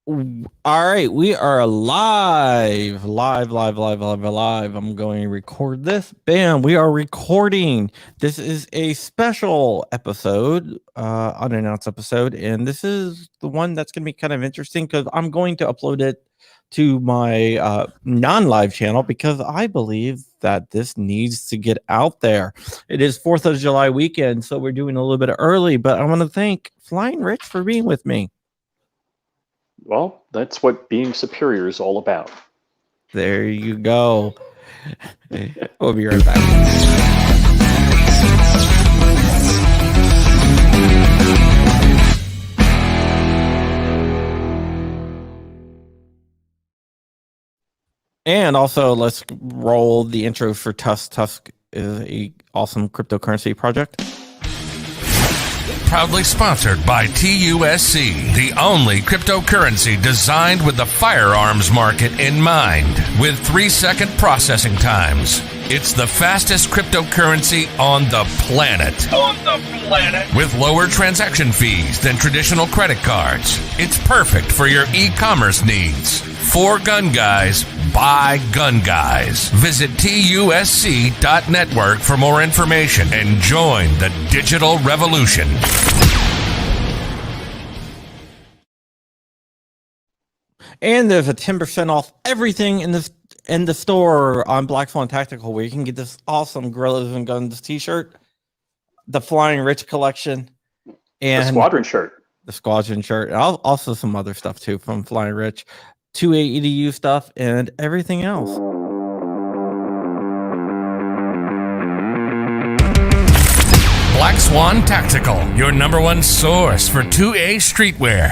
All right, we are live. I'm going to record this. Bam, we are recording. This is a special episode, unannounced episode, and this is the one that's going to be kind of interesting because I'm going to upload it to my non-live channel because I believe that this needs to get out there. It is 4th of July weekend, so we're doing a little bit early, but I want to thank Flying Rich for being with me. Well, that's what being superior is all about. There you go. We'll be right back. And also, let's roll the intro for Tusk. Tusk is a awesome cryptocurrency project. Proudly sponsored by TUSC, the only cryptocurrency designed with the firearms market in mind, with 3-second processing times. It's the fastest cryptocurrency on the planet. With lower transaction fees than traditional credit cards. It's perfect for your e-commerce needs. For gun guys, by gun guys. Visit TUSC.network for more information and join the digital revolution. And there's a 10% off everything in the store on Black Swan Tactical, where you can get this awesome Gorillas and Guns t-shirt, the Flying Rich collection, and the Squadron shirt. The Squadron shirt, and also some other stuff too from Flying Rich. 2A EDU stuff and everything else. Black Swan Tactical, your #1 source for 2A streetwear.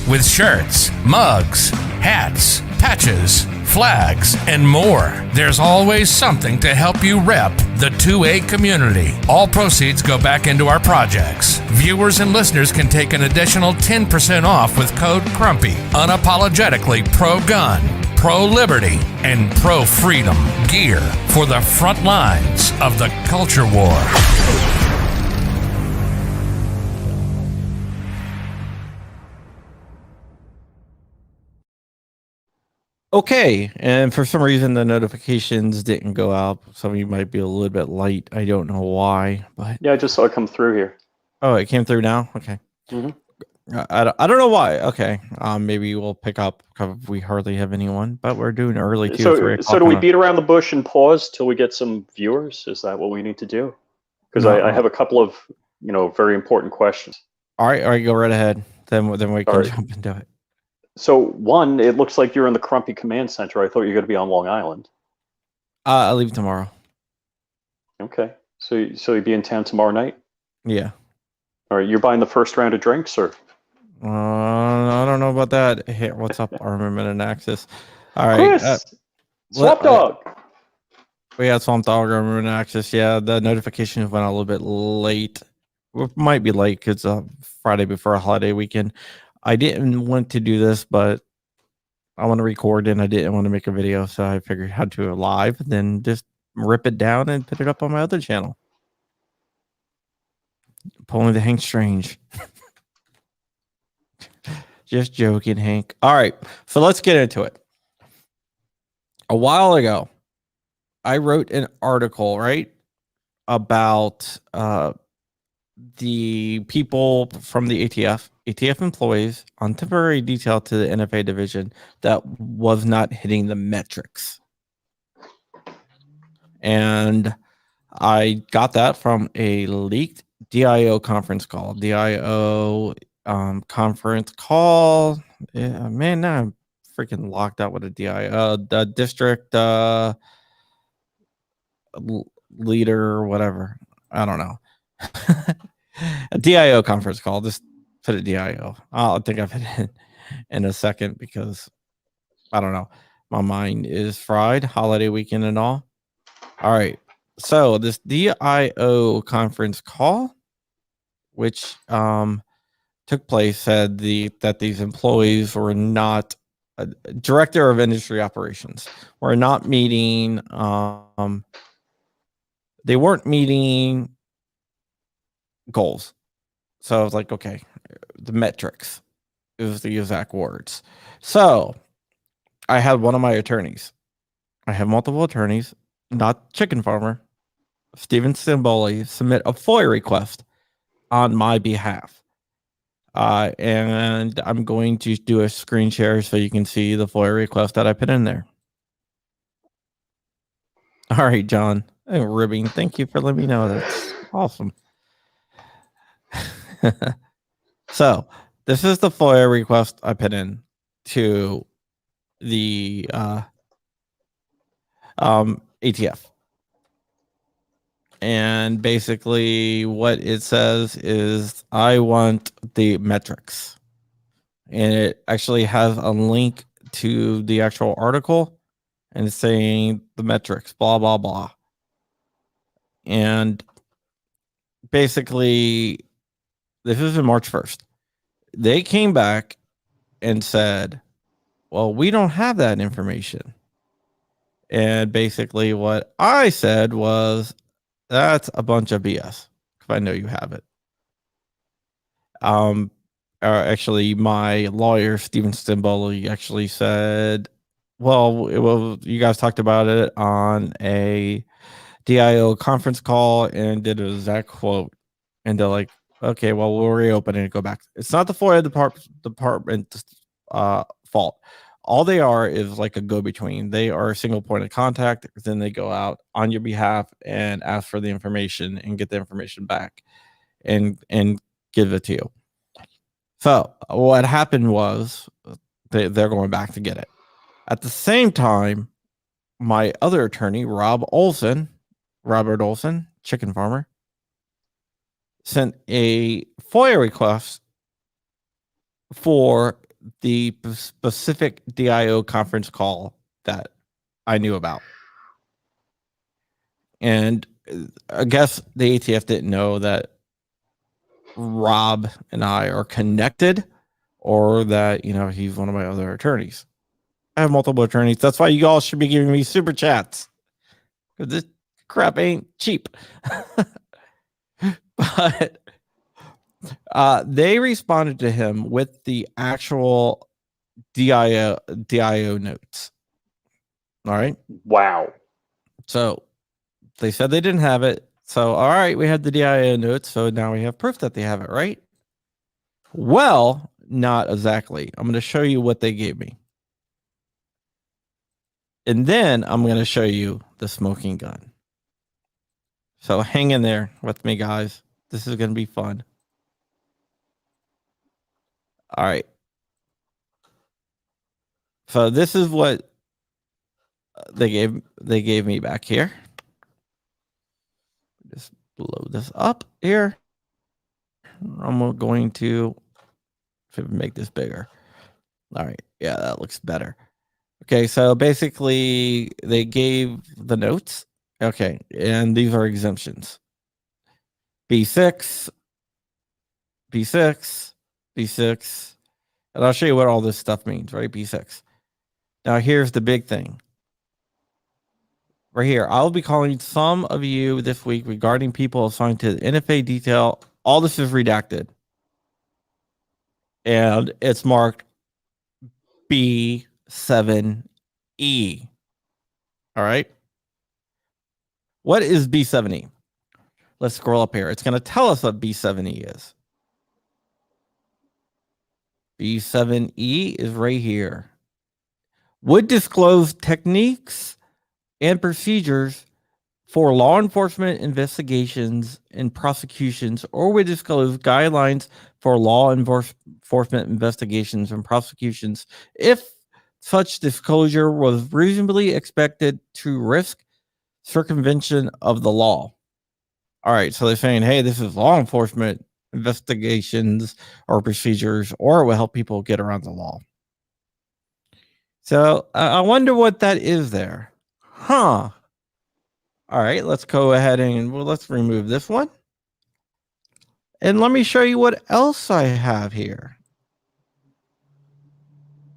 With shirts, mugs, hats, patches, flags, and more. There's always something to help you rep the 2A community. All proceeds go back into our projects. Viewers and listeners can take an additional 10% off with code CRUMPY. Unapologetically pro-gun, pro-liberty, and pro-freedom gear for the front lines of the culture war. Okay, and for some reason the notifications didn't go out. Some of you might be a little bit late. I don't know why, but yeah, I just saw it come through here. Oh, it came through now. Okay. I don't know why. Okay, maybe we'll pick up because we hardly have anyone, but we're doing early too. So do we beat around the bush and pause till we get some viewers? Is that what we need to do? Because I have a couple of very important questions. All right, go right ahead. Then we can jump into it. So one, it looks like you're in the Crumpy Command Center. I thought you were going to be on Long Island. I'll leave tomorrow. Okay, so you'll be in town tomorrow night? Yeah. All right, you're buying the first round of drinks, or? I don't know about that. Hey, what's up, Armament and Axis? All right, Chris, Swamp Dog. We had Swamp Dog, Armament and Axis. Yeah, the notifications went out a little bit late. It might be late because Friday before a holiday weekend. I didn't want to do this, but I want to record and I didn't want to make a video, so I figured how to do it live and then just rip it down and put it up on my other channel. Pulling the Hank Strange. Just joking, Hank. All right, so let's get into it. A while ago, I wrote an article, right, about the people from the ATF employees on temporary detail to the NFA division that was not hitting the metrics. And I got that from a leaked DIO conference call. DIO conference call. Yeah, man, now I'm freaking locked out with a DIO. The district leader or whatever. I don't know. A DIO conference call. Just put it DIO. I think I've hit it in a second because I don't know. My mind is fried. Holiday weekend and all. All right. So this DIO conference call, which took place, said that these employees were not director of industry operations were not meeting. They weren't meeting goals. So I was like, okay, the metrics. is the exact words. So I had one of my attorneys. I have multiple attorneys, not Chicken Farmer, Steven Simboli, submit a FOIA request on my behalf. And I'm going to do a screen share so you can see the FOIA request that I put in there. All right, John. And Ribbing, thank you for letting me know. That's awesome. So this is the FOIA request I put in to the ATF. And basically what it says is I want the metrics. And it actually has a link to the actual article and it's saying the metrics, blah, blah, blah. And basically, this is in March 1st. They came back and said, well, we don't have that information. And basically what I said was, that's a bunch of BS. If I know you have it. Actually, my lawyer, Steven Stimboli, actually said, well, you guys talked about it on a DIO conference call and did an exact quote. And they're like, okay, well, we'll reopen it and go back. It's not the FOIA department fault. All they are is like a go-between. They are a single point of contact. Then they go out on your behalf and ask for the information and get the information back and give it to you. So what happened was they're going back to get it. At the same time, my other attorney, Robert Olson, Chicken Farmer, sent a FOIA request for the specific DIO conference call that I knew about. And I guess the ATF didn't know that Rob and I are connected or that, he's one of my other attorneys. I have multiple attorneys. That's why you all should be giving me super chats. Because this crap ain't cheap. But they responded to him with the actual DIO notes. All right. Wow. So they said they didn't have it. So, all right, we had the DIO notes. So now we have proof that they have it, right? Well, not exactly. I'm going to show you what they gave me. And then I'm going to show you the smoking gun. So hang in there with me, guys. This is going to be fun. All right. So this is what they gave me back here. Just blow this up here. I'm going to make this bigger. All right. Yeah, that looks better. Okay, so basically they gave the notes. Okay, and these are exemptions. B6, B6, B6. And I'll show you what all this stuff means, right? B6. Now here's the big thing. Right here, I'll be calling some of you this week regarding people assigned to the NFA detail. All this is redacted. And it's marked B7E. All right. What is B7E? Let's scroll up here. It's going to tell us what B7E is. B7E is right here. Would disclose techniques and procedures for law enforcement investigations and prosecutions, or would disclose guidelines for law enforcement investigations and prosecutions if such disclosure was reasonably expected to risk circumvention of the law. All right, so they're saying, hey, this is law enforcement investigations or procedures, or it will help people get around the law. So I wonder what that is there. Huh. All right, let's go ahead and let's remove this one. And let me show you what else I have here.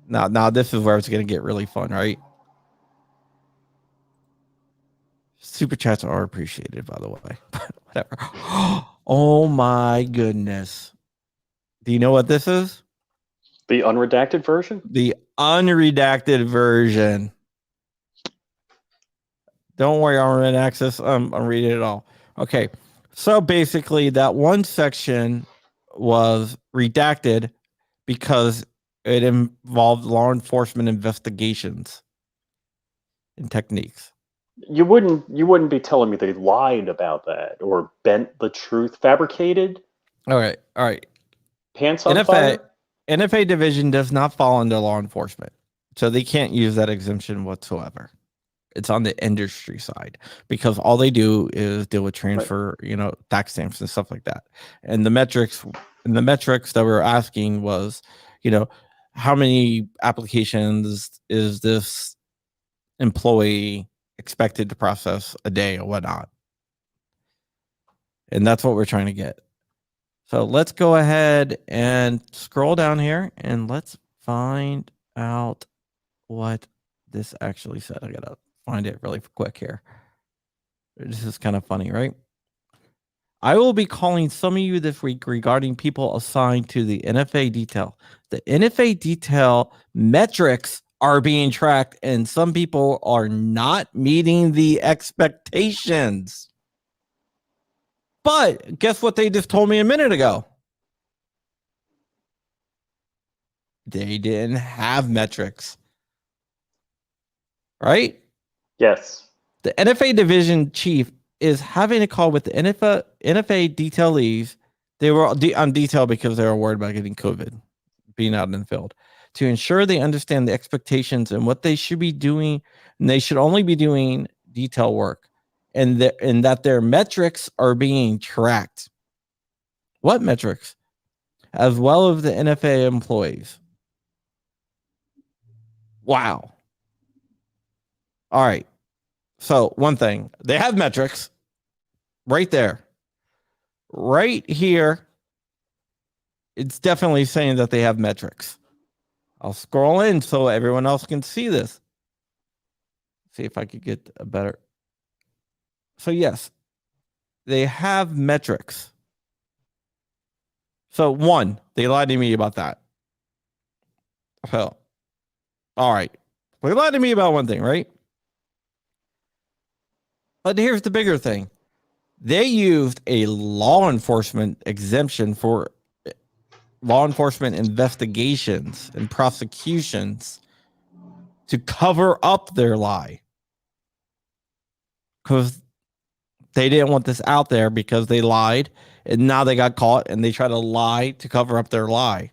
Now this is where it's going to get really fun, right? Super chats are appreciated, by the way. But whatever. Oh my goodness. Do you know what this is? The unredacted version? The unredacted version. Don't worry, I'm in access. I'm reading it all. Okay. So basically, that one section was redacted because it involved law enforcement investigations and techniques. You wouldn't be telling me they lied about that or bent the truth, fabricated? All right. Pants on fire? NFA division does not fall under law enforcement, so they can't use that exemption whatsoever. It's on the industry side because all they do is deal with transfer, tax stamps and stuff like that. And the metrics that we're asking was, how many applications is this employee expected to process a day or whatnot? And that's what we're trying to get. So let's go ahead and scroll down here and let's find out what this actually said. I gotta find it really quick here. This is kind of funny, right? I will be calling some of you this week regarding people assigned to the NFA detail. The NFA detail metrics are being tracked and some people are not meeting the expectations. But guess what they just told me a minute ago? They didn't have metrics. Right? Yes. The NFA division chief is having a call with the NFA detailees. They were on detail because they were worried about getting COVID, being out in the field, to ensure they understand the expectations and what they should be doing. And they should only be doing detail work and that their metrics are being tracked. What metrics? As well as the NFA employees. Wow. All right. So one thing, they have metrics right there. Right here, it's definitely saying that they have metrics. I'll scroll in so everyone else can see this. See if I could get a better. So yes, they have metrics. So one, they lied to me about that. So, all right. They lied to me about one thing, right? But here's the bigger thing. They used a law enforcement exemption for law enforcement investigations and prosecutions to cover up their lie. Because they didn't want this out there because they lied and now they got caught and they try to lie to cover up their lie.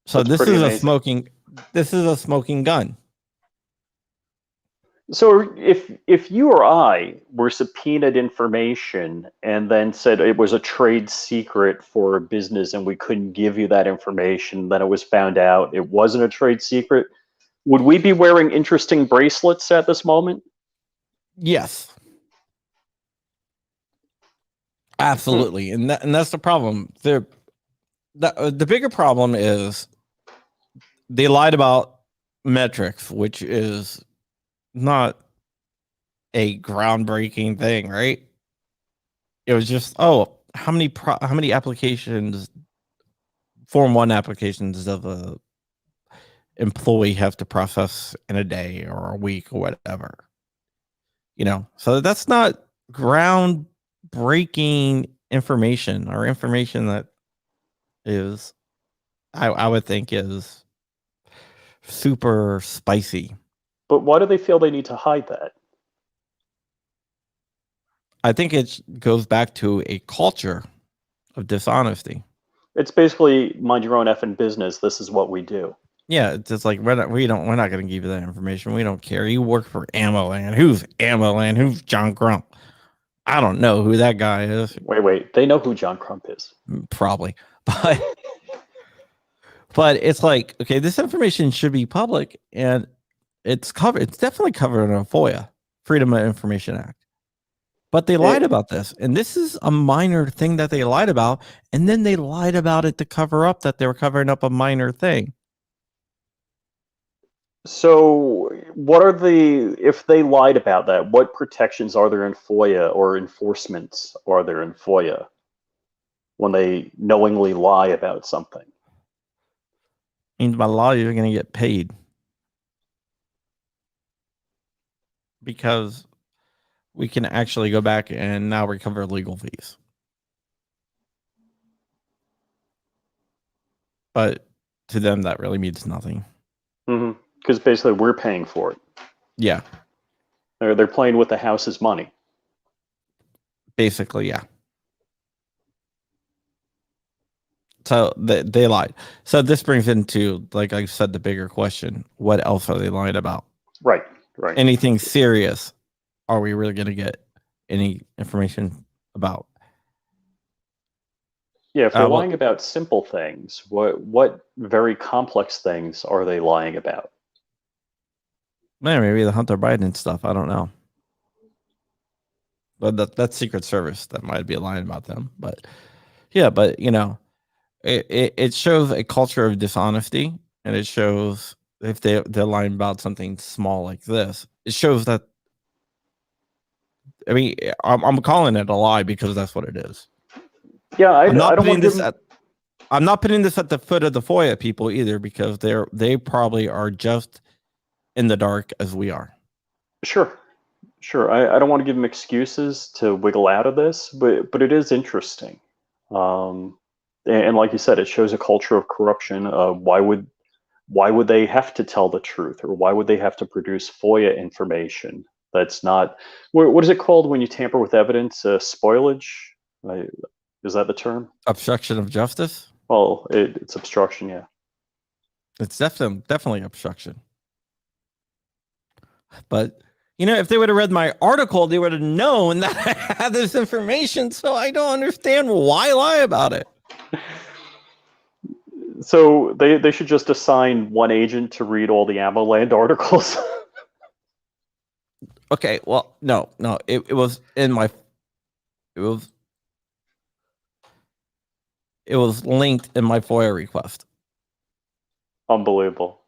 So this is amazing. This is a smoking gun. So if you or I were subpoenaed information and then said it was a trade secret for a business and we couldn't give you that information, then it was found out it wasn't a trade secret, would we be wearing interesting bracelets at this moment? Yes. Absolutely. And that's the problem. The bigger problem is they lied about metrics, which is not a groundbreaking thing, right? It was just, how many applications, Form 1 applications does a employee have to process in a day or a week or whatever? So that's not groundbreaking information or information that is, I would think, is super spicy. But why do they feel they need to hide that? I think it goes back to a culture of dishonesty. It's basically mind your own effing business. This is what we do. Yeah, it's just like we're not going to give you that information. We don't care. You work for AmmoLand. Who's AmmoLand? Who's John Crump? I don't know who that guy is. Wait. They know who John Crump is. Probably, but it's like, okay, this information should be public, and it's covered. It's definitely covered in a FOIA, Freedom of Information Act. But they lied about this, and this is a minor thing that they lied about, and then they lied about it to cover up that they were covering up a minor thing. So if they lied about that, what protections are there in FOIA or enforcements are there in FOIA? when they knowingly lie about something. Means by law you're going to get paid. Because we can actually go back and now recover legal fees. But to them, that really means nothing. Because basically we're paying for it. Yeah. They're playing with the house's money. Basically, yeah. So they lied. So this brings into, like I said, the bigger question. What else are they lying about? Right. Anything serious? Are we really going to get any information about? Yeah, if they're lying about simple things, what very complex things are they lying about? Man, maybe the Hunter Biden stuff. I don't know. But that's Secret Service that might be lying about them. But yeah, but it shows a culture of dishonesty, and it shows if they're lying about something small like this, it shows that. I mean, I'm calling it a lie because that's what it is. Yeah, I'm not putting this at the foot of the FOIA people either, because they probably are just in the dark as we are. Sure. I don't want to give them excuses to wiggle out of this, but it is interesting. And like you said, it shows a culture of corruption. Why would they have to tell the truth, or why would they have to produce FOIA information that's not? What is it called when you tamper with evidence? Spoilage. Is that the term? Obstruction of justice? Well, it's obstruction, yeah. It's definitely obstruction. But, if they would have read my article, they would have known that I had this information, so I don't understand why lie about it. So they should just assign one agent to read all the Ammo Land articles. Okay, well, no, it was in my... It was linked in my FOIA request. Unbelievable.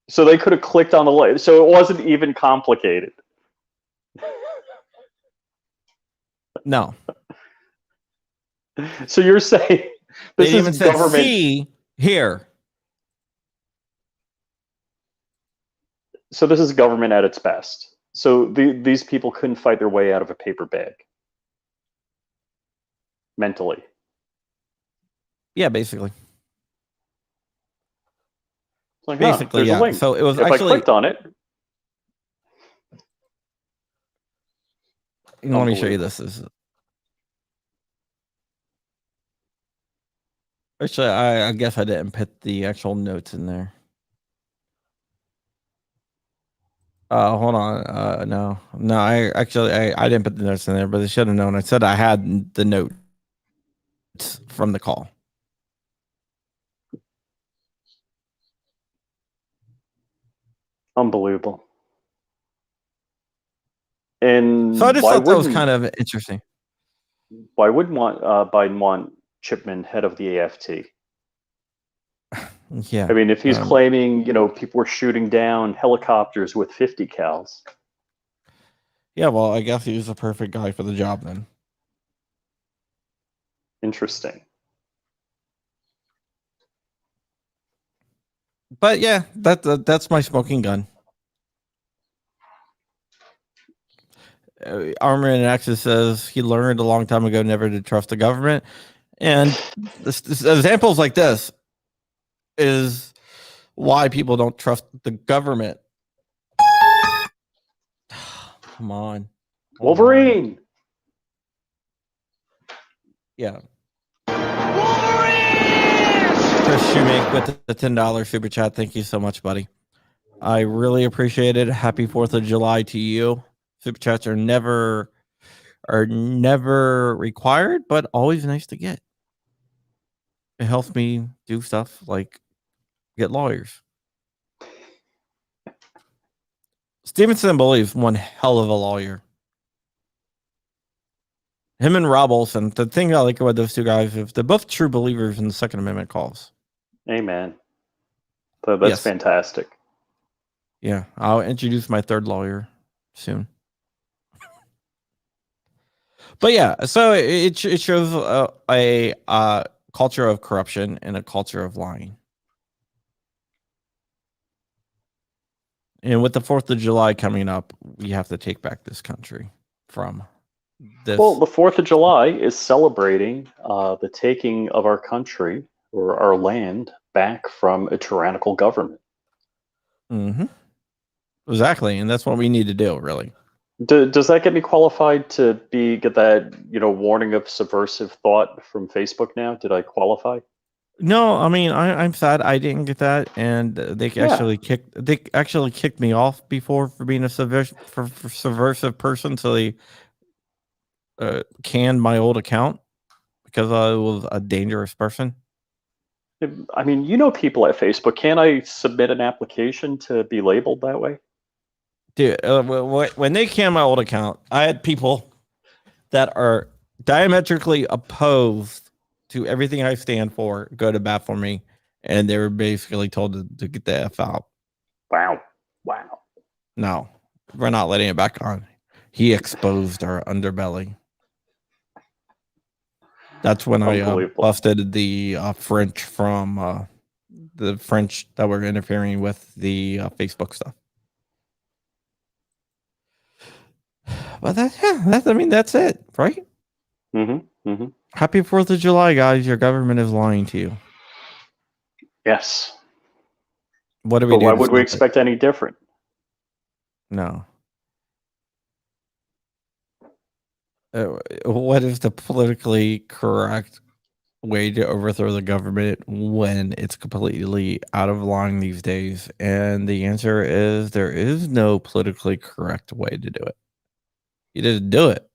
So they could have clicked on the link. So it wasn't even complicated. No. So you're saying this is government? See here. So this is government at its best. So these people couldn't fight their way out of a paper bag. Mentally. Yeah, basically. Like, basically, yeah. So it was if actually... I clicked on it. Let me show you this. Actually, I guess I didn't put the actual notes in there. Hold on. No, I didn't put the notes in there, but I should have known. I said I had the notes from the call. Unbelievable. And so I just thought that was kind of interesting. Why wouldn't Biden want Chipman head of the AFT? Yeah. I mean, if he's claiming, people were shooting down helicopters with 50 cals. Yeah, well, I guess he was the perfect guy for the job then. Interesting. But yeah, that's my smoking gun. Armor and Axis says he learned a long time ago never to trust the government. And examples like this is why people don't trust the government. Come on. Wolverine. Yeah. Chris Shoemake with the $10 super chat. Thank you so much, buddy. I really appreciate it. Happy 4th of July to you. Super chats are never required, but always nice to get. It helps me do stuff like get lawyers. Stevenson believes one hell of a lawyer. Him and Rob Olson. The thing I like about those two guys is they're both true believers in the Second Amendment calls. Amen. That's fantastic. Yeah, I'll introduce my third lawyer soon. But yeah, so it shows a culture of corruption and a culture of lying. And with the 4th of July coming up, we have to take back this country from this. Well, the 4th of July is celebrating the taking of our country or our land back from a tyrannical government. Mm-hmm. Exactly, and that's what we need to do, really. Does that get me qualified to get that warning of subversive thought from Facebook now? Did I qualify? No, I mean I'm sad I didn't get that, and they actually kicked me off before for being a subversive person, so they canned my old account because I was a dangerous person. I mean, people at Facebook. Can I submit an application to be labeled that way? Dude, when they canned my old account, I had people that are diametrically opposed to everything I stand for go to bat for me, and they were basically told to get the F out. Wow. No, we're not letting it back on. He exposed our underbelly. That's when I busted the French from the French that were interfering with the Facebook stuff. But that's it, right? Mm-hmm. Mm-hmm. Happy 4th of July, guys. Your government is lying to you. Yes. What do we do? Why would we expect any different? No. What is the politically correct way to overthrow the government when it's completely out of line these days? And the answer is there is no politically correct way to do it. You just do it.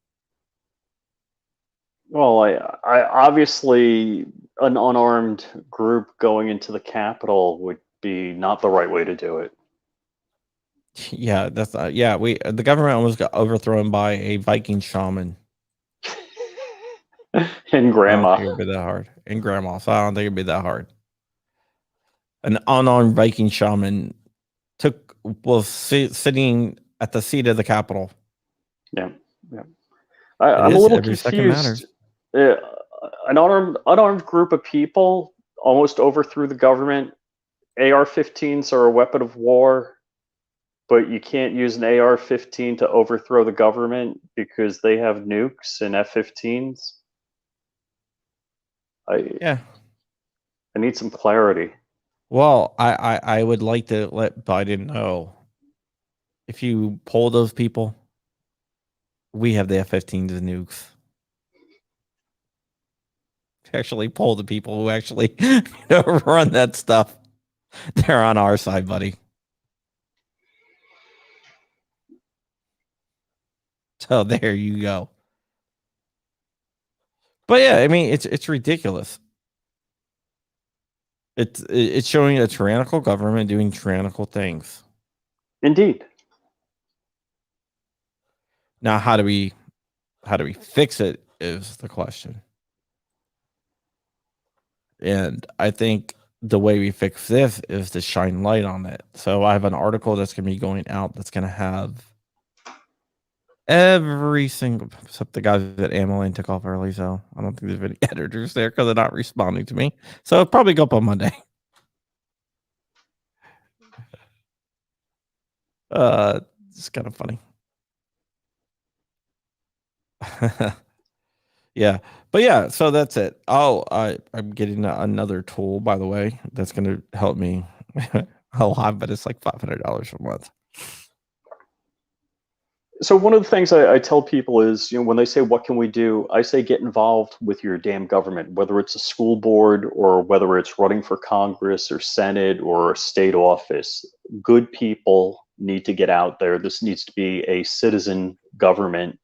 Well, I obviously an unarmed group going into the Capitol would be not the right way to do it. Yeah, that's the government almost got overthrown by a Viking shaman. And grandma. I don't think it'd be that hard. And grandma, so I don't think it'd be that hard. An unarmed Viking shaman was sitting at the seat of the Capitol. Yeah. I'm a little confused. An unarmed group of people almost overthrew the government. AR-15s are a weapon of war, but you can't use an AR-15 to overthrow the government because they have nukes and F-15s. I need some clarity. Well, I would like to let Biden know, if you poll those people, we have the F-15s and nukes. Actually poll the people who actually run that stuff. They're on our side, buddy. So there you go. But yeah, I mean, it's ridiculous. It's showing a tyrannical government doing tyrannical things. Indeed. Now, how do we fix it is the question. And I think the way we fix this is to shine light on it. So I have an article that's going to be going out that's going to have every single, except the guys at Ameline took off early, so I don't think there's any editors there because they're not responding to me. So it'll probably go up on Monday. It's kind of funny. Yeah, but yeah, so that's it. I'm getting another tool, by the way, that's going to help me a lot, but it's like $500 a month. So one of the things I tell people is, when they say, what can we do? I say, get involved with your damn government, whether it's a school board or whether it's running for Congress or Senate or a state office. Good people need to get out there. This needs to be a citizen government,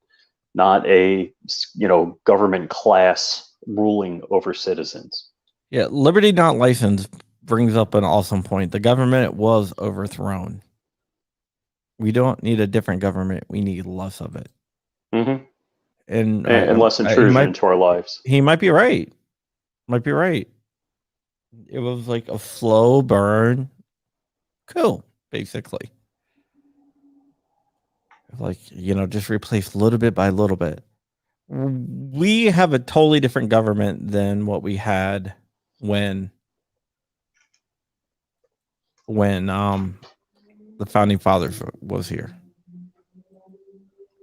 not a government class ruling over citizens. Yeah, liberty not licensed brings up an awesome point. The government was overthrown. We don't need a different government. We need less of it. Mm-hmm. And less intrusion into our lives. He might be right. It was like a slow burn coup, basically. Like, just replace little bit by little bit. We have a totally different government than what we had when the founding fathers was here,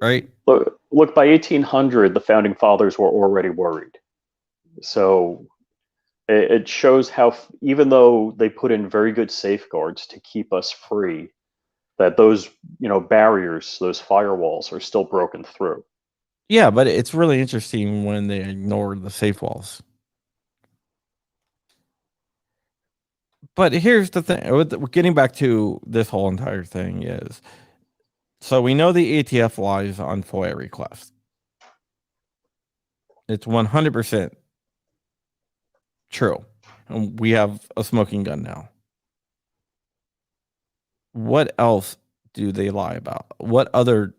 right? Look, by 1800, the founding fathers were already worried. So it shows how, even though they put in very good safeguards to keep us free, that those barriers, those firewalls, are still broken through. Yeah, but it's really interesting when they ignore the safe walls. But here's the thing: we're getting back to this whole entire thing is, so we know the ATF lies on FOIA request. It's 100% true, and we have a smoking gun now. What else do they lie about? What other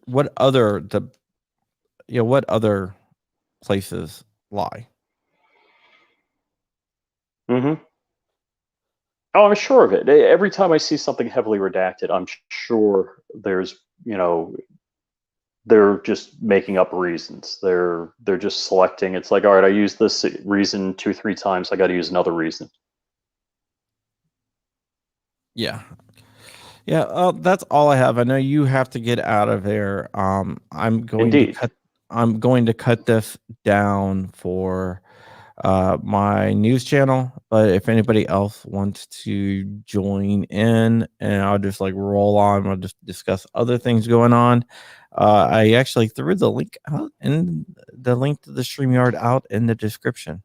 places lie? Mm-hmm. Oh, I'm sure of it. Every time I see something heavily redacted, I'm sure there's, they're just making up reasons. They're just selecting. It's like, all right, I used this reason 2-3 times. I got to use another reason. Yeah. That's all I have. I know you have to get out of there. I'm going to cut this down for my news channel, but if anybody else wants to join in, and I'll just like roll on, I'll just discuss other things going on. I actually threw the link out and the link to the StreamYard out in the description.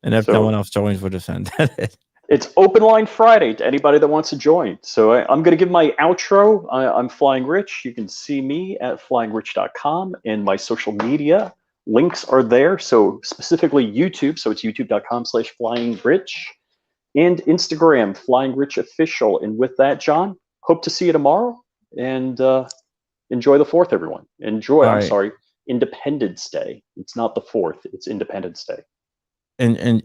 And if no one else joins, we'll just end it. It's Open Line Friday to anybody that wants to join. So I'm going to give my outro. I'm Flying Rich. You can see me at flyingrich.com, and my social media links are there. So specifically YouTube. So it's youtube.com/flyingrich, and Instagram, Flying Rich Official. And with that, John, hope to see you tomorrow, and enjoy the 4th, everyone. Enjoy, Independence Day. It's not the 4th, it's Independence Day. And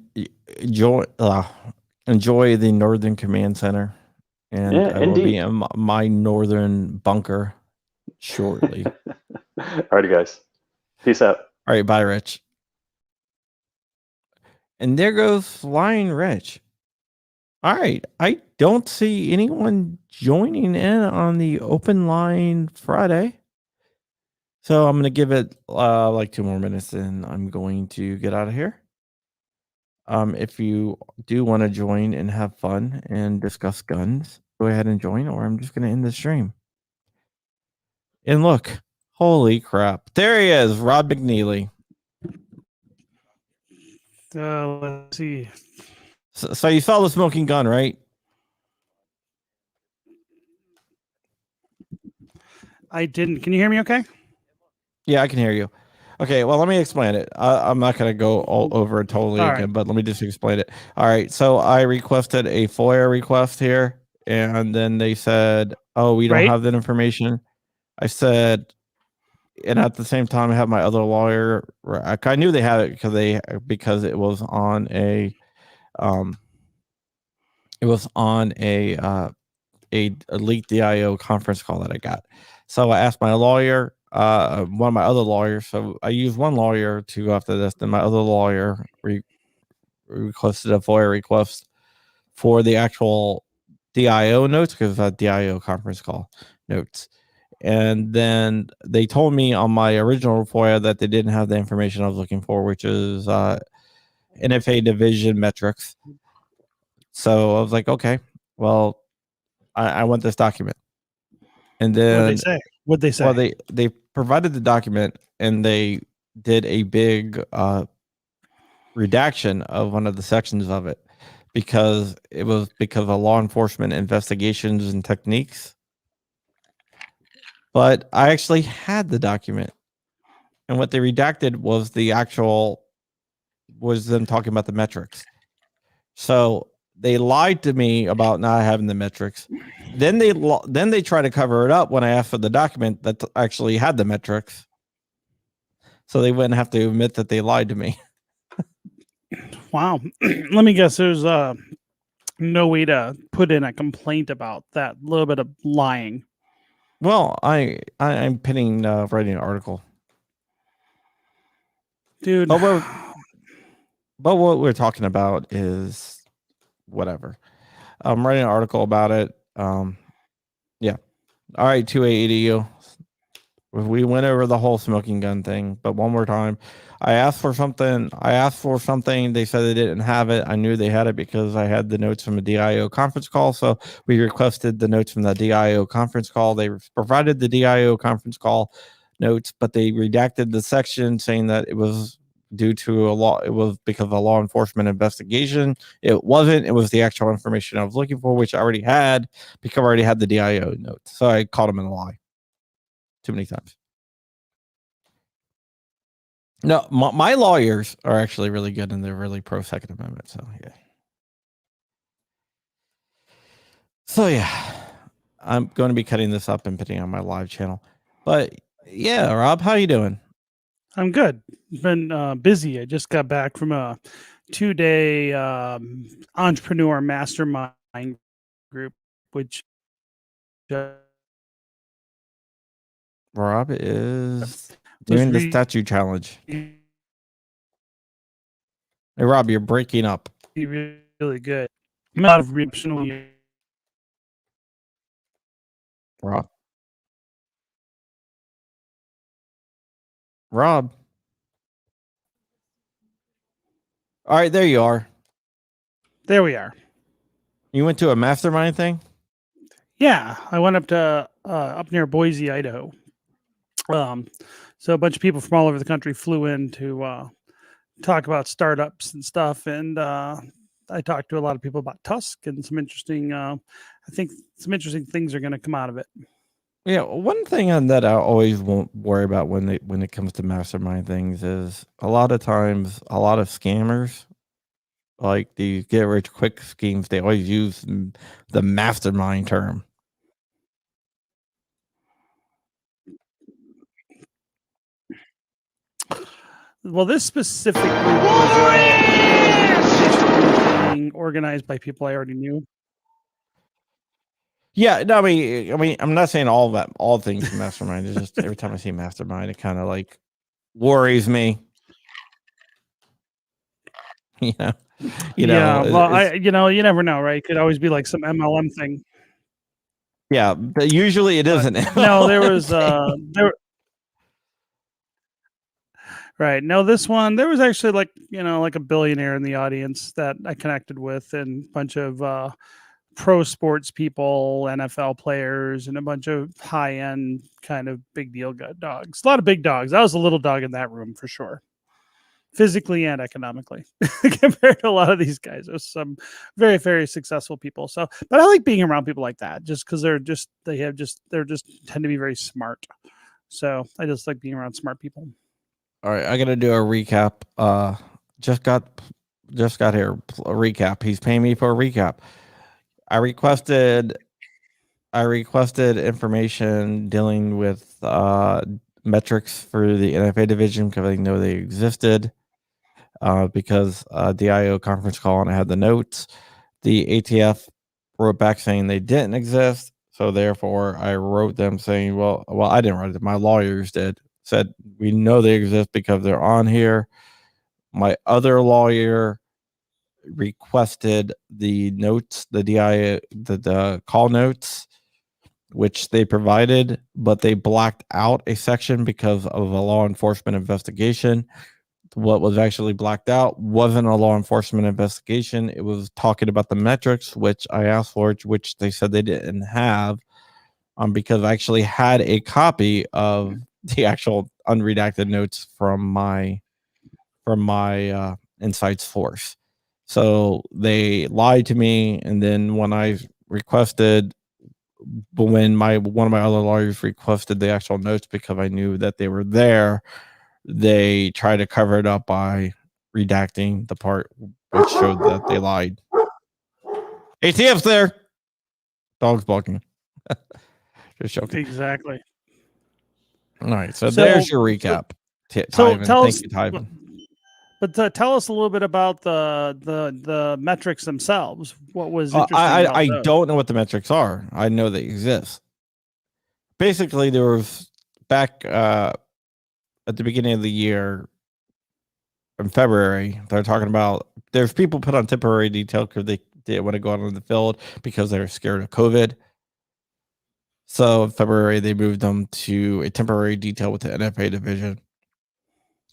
enjoy the Northern Command Center, and I will be in my northern bunker shortly. All righty, guys. Peace out. All right, bye, Rich. And there goes Flying Rich. All right, I don't see anyone joining in on the Open Line Friday, so I'm going to give it like 2 more minutes, and I'm going to get out of here. If you do want to join and have fun and discuss guns, go ahead and join, or I'm just going to end the stream. And look, holy crap. There he is, Rob McNeely. Let's see. So you saw the smoking gun, right? I didn't. Can you hear me okay? Yeah, I can hear you. Okay, well, let me explain it. I'm not going to go all over it totally again, but let me just explain it. All right, so I requested a FOIA request here, and then they said, oh, we don't have that information. I said, and at the same time, I have my other lawyer. I knew they had it because it was on a leaked DIO conference call that I got. So I asked my lawyer, one of my other lawyers. So I used one lawyer to go after this. Then my other lawyer requested a FOIA request for the actual DIO notes, because that DIO conference call notes. And then they told me on my original FOIA that they didn't have the information I was looking for, which is NFA division metrics. So I was like, okay, well, I want this document. And then What'd they say? Well, they provided the document, and they did a big redaction of one of the sections of it because it was because of law enforcement investigations and techniques. But I actually had the document, and what they redacted was them talking about the metrics. So they lied to me about not having the metrics. Then they try to cover it up when I asked for the document that actually had the metrics, so they wouldn't have to admit that they lied to me. Wow. Let me guess. There's no way to put in a complaint about that little bit of lying. Well, I'm pinning writing an article. dude. But what we're talking about is whatever. I'm writing an article about it. Yeah. All right, 2AEDU. We went over the whole smoking gun thing, but one more time. I asked for something. They said they didn't have it. I knew they had it because I had the notes from a DIO conference call. So we requested the notes from the DIO conference call. They provided the DIO conference call notes, but they redacted the section saying that it was due to a law. It was because of a law enforcement investigation. It wasn't. It was the actual information I was looking for, which I already had because I already had the DIO notes. So I called them in a lie too many times. No, my lawyers are actually really good and they're really pro Second Amendment. So yeah, I'm going to be cutting this up and putting it on my live channel. But yeah, Rob, how you doing? I'm good. Been busy. I just got back from a 2-day entrepreneur mastermind group, which Rob is doing the statue challenge. Hey, Rob, you're breaking up. Really good. I'm out of reactional. Rob. All right, there you are. There we are. You went to a mastermind thing? Yeah, I went up to up near Boise, Idaho. So a bunch of people from all over the country flew in to talk about startups and stuff, and I talked to a lot of people about Tusk and some interesting. I think some interesting things are going to come out of it. Yeah, one thing that I always won't worry about when it comes to mastermind things is a lot of times a lot of scammers, like these get rich quick schemes, they always use the mastermind term. Well, this specific group was being organized by people I already knew. Yeah, no, I mean, I'm not saying all things mastermind. It's just every time I see mastermind, it kind of like worries me. Yeah, well, you never know, right? It could always be like some MLM thing. Yeah, but usually it isn't. No, there was right. No, this one, there was actually like a billionaire in the audience that I connected with, and a bunch of pro sports people, NFL players, and a bunch of high end kind of big deal dogs. A lot of big dogs. I was a little dog in that room for sure, physically and economically, compared to a lot of these guys. There's some very, very successful people. So, but I like being around people like that, just because they're just tend to be very smart. So I just like being around smart people. All right, I got to do a recap. Just got here. A recap. He's paying me for a recap. I requested information dealing with metrics for the NFA division because I know they existed. Because DIO conference call and I had the notes. The ATF wrote back saying they didn't exist. So therefore, I wrote them saying, well, I didn't write it. My lawyers did. Said we know they exist because they're on here. My other lawyer requested the notes, the DIO, the call notes, which they provided, but they blacked out a section because of a law enforcement investigation. What was actually blacked out wasn't a law enforcement investigation. It was talking about the metrics, which I asked for, which they said they didn't have, because I actually had a copy of the actual unredacted notes from my insights force. So they lied to me, and then when I requested, when one of my other lawyers requested the actual notes because I knew that they were there, they tried to cover it up by redacting the part which showed that they lied. ATF's there. Dog's barking. Just joking. Exactly. All right, so there's your recap. So tell us. Tyven. But tell us a little bit about the metrics themselves. What was interesting about I those? don't know what the metrics are. I know they exist. Basically, there was back at the beginning of the year, in February, they're talking about there's people put on temporary detail because they didn't want to go out on the field because they're scared of COVID. So in February, they moved them to a temporary detail with the NFA division.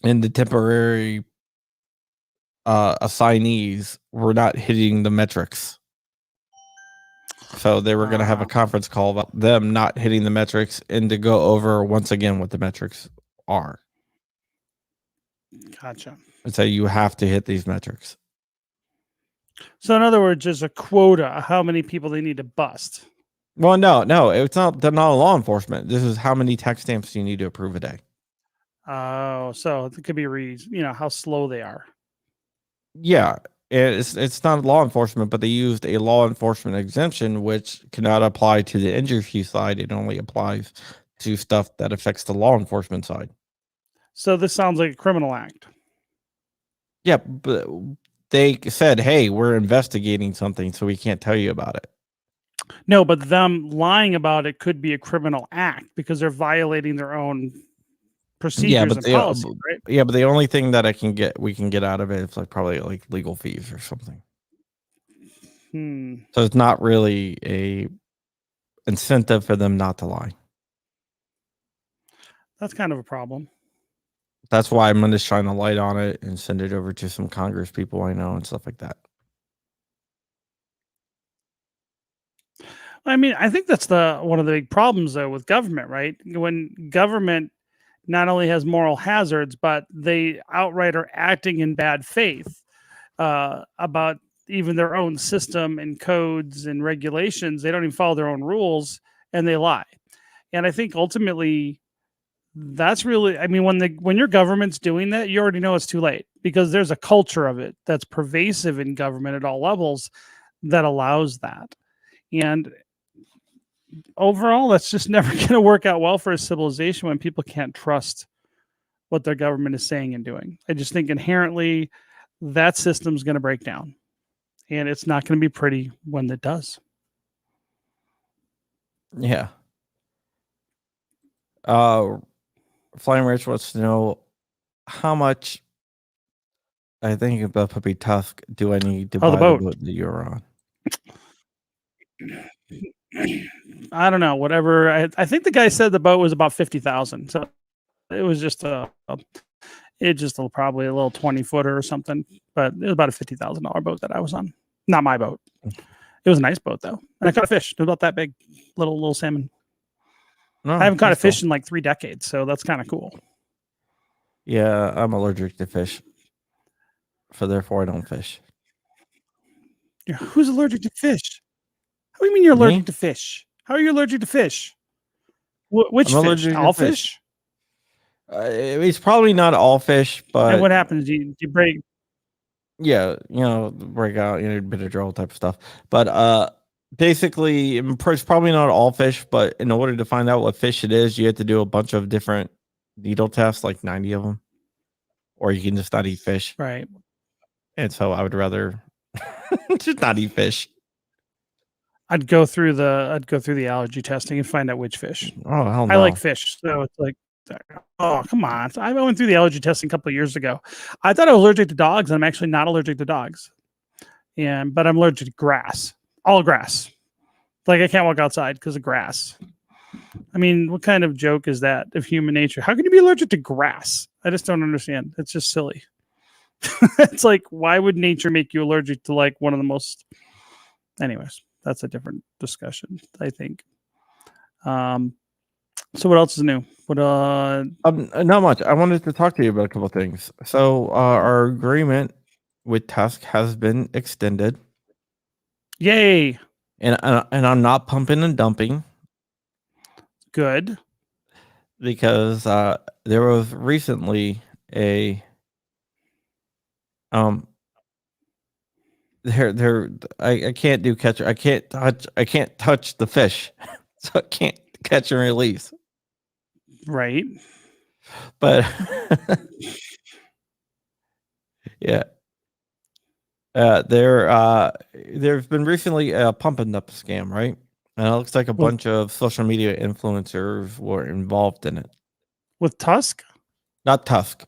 And the temporary assignees were not hitting the metrics. So they were going to have a conference call about them not hitting the metrics and to go over once again what the metrics are. Gotcha. And so you have to hit these metrics. So in other words, there's a quota, how many people they need to bust. Well, no, it's not. They're not law enforcement. This is how many tax stamps you need to approve a day. Oh, so it could be how slow they are. Yeah, it's not law enforcement, but they used a law enforcement exemption, which cannot apply to the injury side. It only applies to stuff that affects the law enforcement side. So this sounds like a criminal act. Yeah, but they said, "Hey, we're investigating something, so we can't tell you about it." No, but them lying about it could be a criminal act because they're violating their own procedures and policies, right? Yeah, but the only thing that we can get out of it is probably legal fees or something. So it's not really a incentive for them not to lie. That's kind of a problem. That's why I'm going to shine a light on it and send it over to some Congress people I know and stuff like that. I mean, I think that's one of the big problems though with government, right? When government not only has moral hazards, but they outright are acting in bad faith about even their own system and codes and regulations. They don't even follow their own rules and they lie. And I think ultimately that's really, I mean, when your government's doing that, you already know it's too late because there's a culture of it that's pervasive in government at all levels that allows that. And overall, that's just never going to work out well for a civilization when people can't trust what their government is saying and doing. I just think inherently that system's going to break down, and it's not going to be pretty when it does. Yeah. Flying Rich wants to know how much. I think about Puppy Tusk. Do I need to buy the boat that you're on? I don't know. Whatever. I think the guy said the boat was about 50,000. So it was just probably a little 20-footer or something. But it was about a $50,000 boat that I was on. Not my boat. It was a nice boat though, and I caught a fish. It was about that big, little salmon. No, I haven't caught a fish in like 3 decades, so that's kind of cool. Yeah, I'm allergic to fish, so therefore I don't fish. Who's allergic to fish? How do you mean you're allergic to fish? How are you allergic to fish? Which fish? All fish? It's probably not all fish, but and what happens? Do you break? Yeah, break out, Benadryl type of stuff. But basically, it's probably not all fish, but in order to find out what fish it is, you have to do a bunch of different needle tests, like 90 of them, or you can just not eat fish. Right. And so I would rather just not eat fish. I'd go through the allergy testing and find out which fish. Oh, hell no. I like fish, so it's like, oh, come on. I went through the allergy testing a couple of years ago. I thought I was allergic to dogs, and I'm actually not allergic to dogs. But I'm allergic to grass. All grass. Like I can't walk outside because of grass. I mean, what kind of joke is that of human nature? How can you be allergic to grass? I just don't understand. It's just silly. It's like, why would nature make you allergic to like one of the most... Anyways, that's a different discussion, I think. So what else is new? Not much. I wanted to talk to you about a couple of things. So our agreement with Tusk has been extended. Yay! And I'm not pumping and dumping. Good. Because there was recently a I can't do catch. I can't touch the fish, so I can't catch and release. Right. But yeah. There's been recently a pump and dump scam, right? And it looks like a bunch of social media influencers were involved in it. With Tusk? Not Tusk.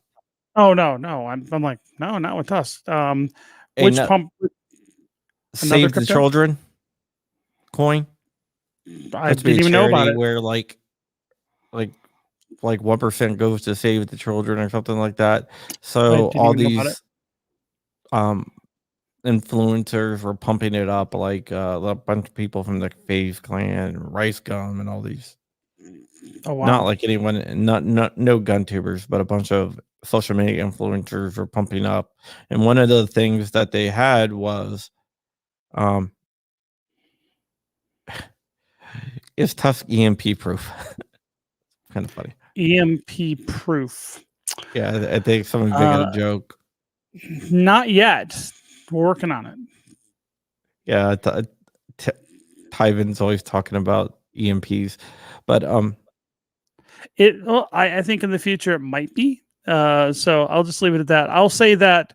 Oh no. I'm like, no, not with us. Hey, Which no- pump? Save the crypto? Children coin. I Supposed to be a didn't even know about charity it. where like 1% goes to save the children or something like that. So didn't all even know about it. these influencers were pumping it up, like a bunch of people from the FaZe clan, Rice Gum, and all these. Oh wow. Not like anyone, not no gun tubers, but a bunch of social media influencers were pumping up. And one of the things that they had was, is Tusk EMP proof? Kind of funny. EMP proof. Yeah, I think someone's making a joke. Not yet. We're working on it. Yeah, Tyvan's always talking about EMPs, but I think in the future it might be. So I'll just leave it at that. I'll say that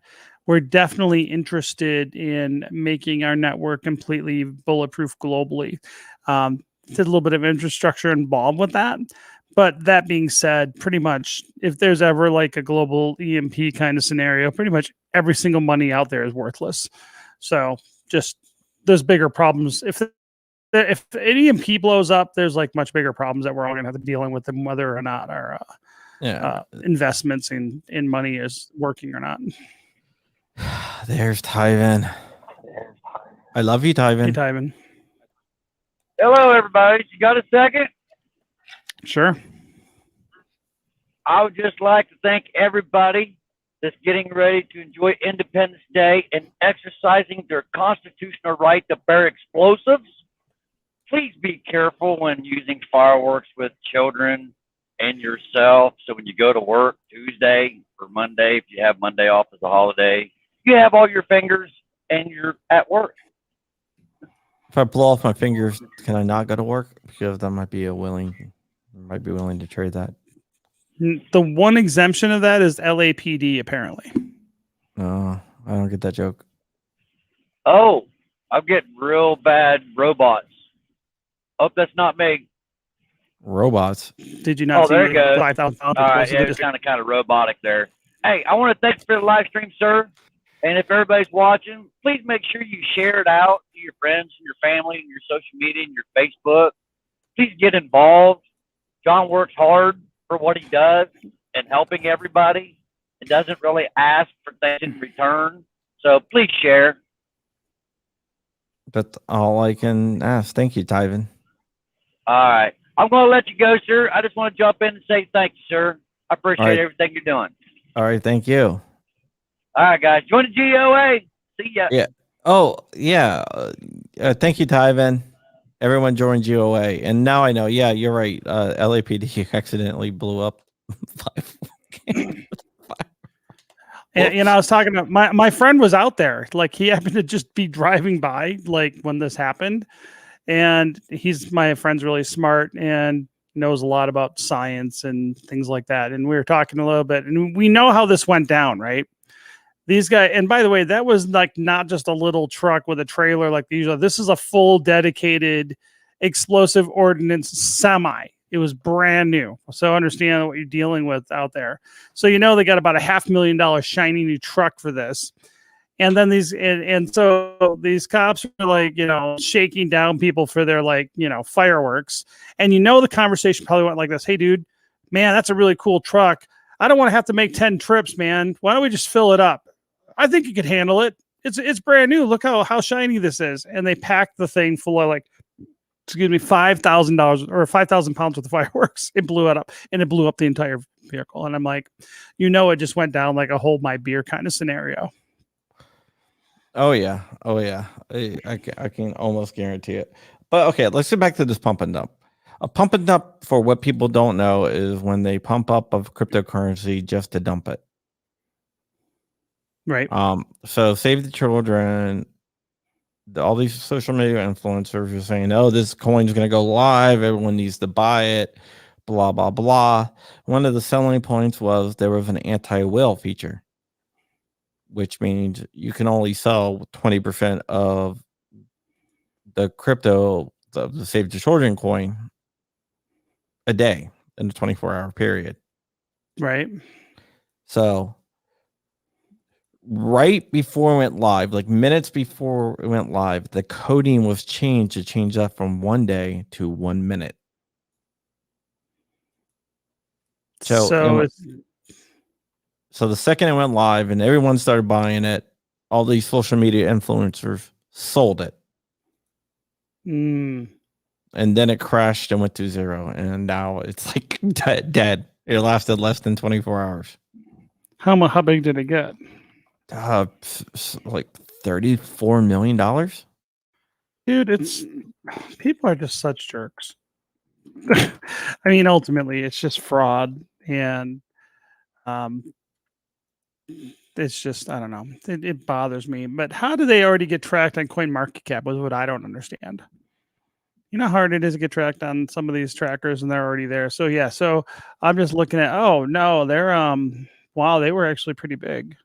we're definitely interested in making our network completely bulletproof globally. Did a little bit of infrastructure involved with that. But that being said, pretty much if there's ever like a global EMP kind of scenario, pretty much every single money out there is worthless. So just there's bigger problems. If an EMP blows up, there's like much bigger problems that we're all going to have to dealing with them, whether or not our investments in money is working or not. There's Tyvan. I love you, Tyvan. Hey, Tyvan. Hello, everybody. You got a second? Sure. I would just like to thank everybody that's getting ready to enjoy Independence Day and exercising their constitutional right to bear explosives. Please be careful when using fireworks with children and yourself. So when you go to work Tuesday or Monday, if you have Monday off as a holiday, you have all your fingers and you're at work. If I blow off my fingers, can I not go to work? Because that might be willing to trade that. The one exemption of that is LAPD, apparently. No, I don't get that joke. Oh, I'm getting real bad robots. Hope that's not me. Robots. Did you not see there it goes. 5,000 pounds? All right, yeah, it's kind of robotic there. Hey, I want to thank you for the live stream, sir. And if everybody's watching, please make sure you share it out to your friends and your family and your social media and your Facebook. Please get involved. John works hard for what he does and helping everybody and doesn't really ask for things in return. So please share. That's all I can ask. Thank you, Tyvan. All right. I'm going to let you go, sir. I just want to jump in and say thank you, sir. I appreciate everything you're doing. All right. Thank you. All right, guys. Join the GOA. See ya. Yeah. Oh, yeah. Thank you, Tyvan. Everyone join GOA. And now I know. Yeah, you're right. LAPD accidentally blew up 5. And I was talking to my friend was out there. Like he happened to just be driving by like when this happened. And my friend's really smart and knows a lot about science and things like that. And we were talking a little bit and we know how this went down, right? These guys, and by the way, that was like not just a little truck with a trailer like the usual. This is a full dedicated explosive ordnance semi. It was brand new. So understand what you're dealing with out there. So they got about $500,000 shiny new truck for this. And then so these cops are like, shaking down people for their fireworks. And the conversation probably went like this. Hey, dude, man, that's a really cool truck. I don't want to have to make 10 trips, man. Why don't we just fill it up? I think you could handle it. It's brand new. Look how shiny this is. And they packed the thing full of $5,000 or 5,000 pounds worth of fireworks. It blew it up and it blew up the entire vehicle. And I'm like, it just went down like a hold my beer kind of scenario. Oh yeah. I can almost guarantee it. But okay, let's get back to this pump and dump. A pump and dump, for what people don't know, is when they pump up of cryptocurrency just to dump it. Right. So Save the Children, all these social media influencers are saying, "Oh, this coin's going to go live. Everyone needs to buy it." Blah blah blah. One of the selling points was there was an anti-whale feature, which means you can only sell 20% of the crypto, the Save the Children coin, a day in a 24-hour period. Right. So right before it went live, like minutes before it went live, the coding was changed to change that from 1 day to 1 minute. So the second it went live and everyone started buying it, all these social media influencers sold it. And then it crashed and went to zero. And now it's like dead. It lasted less than 24 hours. How big did it get? Like $34 million. Dude, people are just such jerks. I mean, ultimately, it's just fraud, and it's just, I don't know. It bothers me. But how do they already get tracked on CoinMarketCap? Was what I don't understand. You know how hard it is to get tracked on some of these trackers, and they're already there. So yeah, so I'm just looking at. Oh no, they're wow, they were actually pretty big.